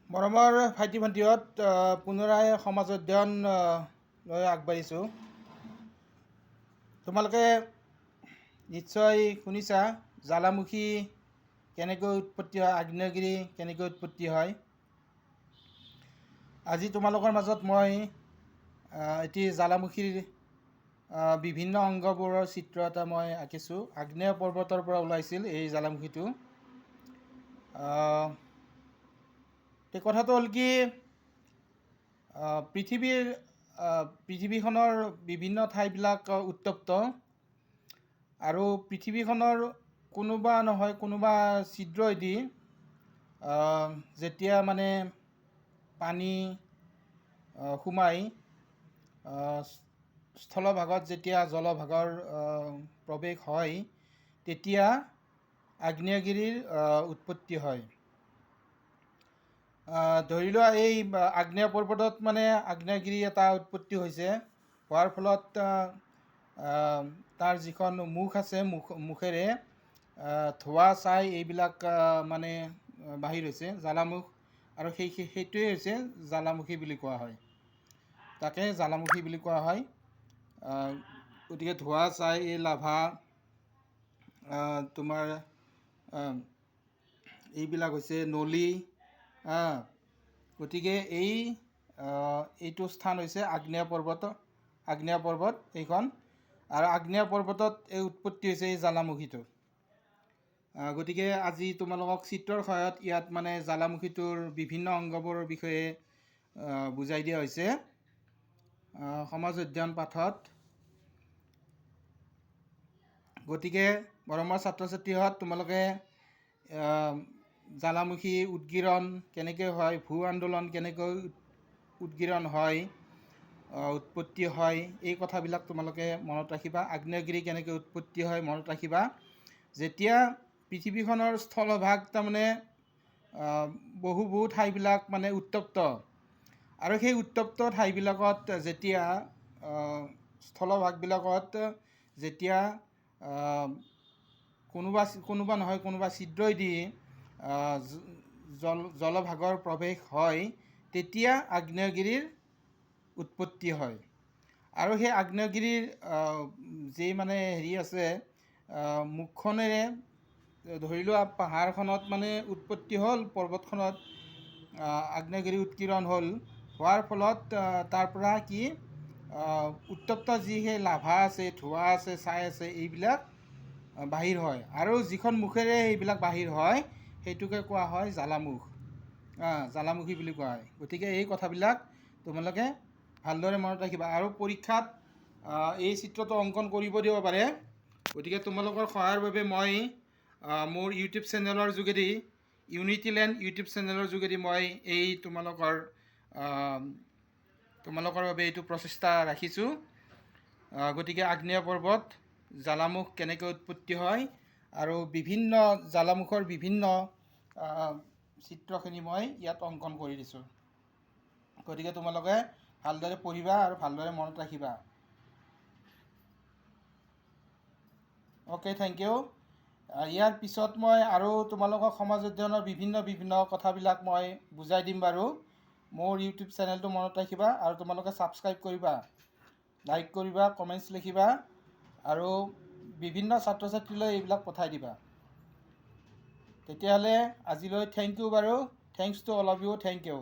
মৰমৰ ভাইটি ভণ্টিহঁত পুনৰাই সমাজ অধ্যয়ন লৈ আগবাঢ়িছোঁ। তোমালোকে নিশ্চয় শুনিছা জ্বালামুখী কেনেকৈ উৎপত্তি হয়, আগ্নেয়গিৰি কেনেকৈ উৎপত্তি হয়। আজি তোমালোকৰ মাজত মই এটি জ্বালামুখীৰ বিভিন্ন অংগবোৰৰ চিত্ৰ এটা মই আঁকিছোঁ। আগ্নেয় পৰ্বতৰ পৰা ওলাইছিল এই জ্বালামুখীটো। এই কথাটো হ'ল কি, পৃথিৱীখনৰ বিভিন্ন ঠাইবিলাক উত্তপ্ত আৰু পৃথিৱীখনৰ কোনোবা নহয় কোনোবা ছিদ্ৰইদি যেতিয়া মানে পানী সোমাই স্থলভাগত যেতিয়া জলভাগৰ প্ৰৱেশ হয় তেতিয়া আগ্নেয়গিৰিৰ উৎপত্তি হয়। ধৰি লোৱা এই আগ্নেয় পৰ্বতত মানে আগ্নেয়গিৰি এটা উৎপত্তি হৈছে, হোৱাৰ ফলত তাৰ যিখন মুখ আছে মুখেৰে ধোঁৱা ছাই এইবিলাক মানে বাহিৰ হৈছে জ্বালামুখ, আৰু সেইটোৱে হৈছে জ্বালামুখী বুলি কোৱা হয়। তাকে জ্বালামুখী বুলি কোৱা হয়। গতিকে ধোঁৱা ছাই এই লাভা তোমাৰ এইবিলাক হৈছে নলী। গতিকে এইটো স্থান হৈছে আগ্নেয় পৰ্বত এইখন, আৰু আগ্নেয় পৰ্বতত এই উৎপত্তি হৈছে এই জ্বালামুখীটো। গতিকে আজি তোমালোকক চিত্ৰৰ সহায়ত ইয়াত মানে জ্বালামুখীটোৰ বিভিন্ন অংগবোৰৰ বিষয়ে বুজাই দিয়া হৈছে সমাজ অধ্যয়ন পাঠত। গতিকে মৰমৰ ছাত্ৰ ছাত্ৰীহঁত, তোমালোকে জ্বালামুখী উদগীৰণ কেনেকৈ হয়, ভূ আন্দোলন কেনেকৈ উদগীৰণ হয়, উৎপত্তি হয়, এই কথাবিলাক তোমালোকে মনত ৰাখিবা। আগ্নেয়গিৰি কেনেকৈ উৎপত্তি হয় মনত ৰাখিবা। যেতিয়া পৃথিৱীখনৰ স্থলভাগ তাৰমানে বহু ঠাইবিলাক মানে উত্তপ্ত, আৰু সেই উত্তপ্ত ঠাইবিলাকত যেতিয়া স্থলভাগবিলাকত যেতিয়া কোনোবা নহয় কোনোবা ছিদ্ৰইদি জলভাগৰ প্ৰৱেশ হয় তেতিয়া আগ্নেয়গিৰিৰ উৎপত্তি হয়। আৰু সেই আগ্নেয়গিৰিৰ যি মানে হেৰি আছে, মুখখনেৰে ধৰি লোৱা পাহাৰখনত মানে উৎপত্তি হ'ল, পৰ্বতখনত আগ্নেয়গিৰি উৎকীৰণ হোৱাৰ ফলত তাৰ পৰা কি উত্তপ্ত যি সেই লাভা আছে, ধোঁৱা আছে, ছাই আছে, এইবিলাক বাহিৰ হয়। আৰু যিখন মুখেৰে এইবিলাক বাহিৰ হয় সেইটোকে কোৱা হয় জ্বালামুখী বুলি কোৱা হয়। গতিকে এই কথাবিলাক তোমালোকে ভালদৰে মনত ৰাখিবা। আৰু পৰীক্ষাত এই চিত্ৰটো অংকন কৰিব দিব পাৰে। গতিকে তোমালোকৰ সহায়ৰ বাবে মই মোৰ ইউটিউব চেনেলৰ যোগেদি, ইউনিটিলেণ্ড ইউটিউব চেনেলৰ যোগেদি মই এই তোমালোকৰ বাবে এইটো প্ৰচেষ্টা ৰাখিছোঁ। গতিকে আগ্নেয় পৰ্বত, জ্বালামুখ কেনেকৈ উৎপত্তি হয়, আৰু বিভিন্ন জ্বালামুখৰ বিভিন্ন চিত্ৰখিনি মই ইয়াত অংকন কৰি দিছোঁ। গতিকে তোমালোকে ভালদৰে পঢ়িবা আৰু ভালদৰে মনত ৰাখিবা। Okay, thank U. ইয়াৰ পিছত মই আৰু তোমালোকক সমাজ অধ্যয়নৰ বিভিন্ন কথাবিলাক মই বুজাই দিম বাৰু। মোৰ ইউটিউব চেনেলটো মনত ৰাখিবা আৰু তোমালোকে ছাবস্ক্ৰাইব কৰিবা, লাইক কৰিবা, কমেণ্টছ লিখিবা, আৰু বিভিন্ন ছাত্ৰ ছাত্ৰীলৈ এইবিলাক পঠাই দিবা। তেতিয়াহ'লে আজিলৈ থেংক ইউ বাৰু। Thanks to all of you. Thank U.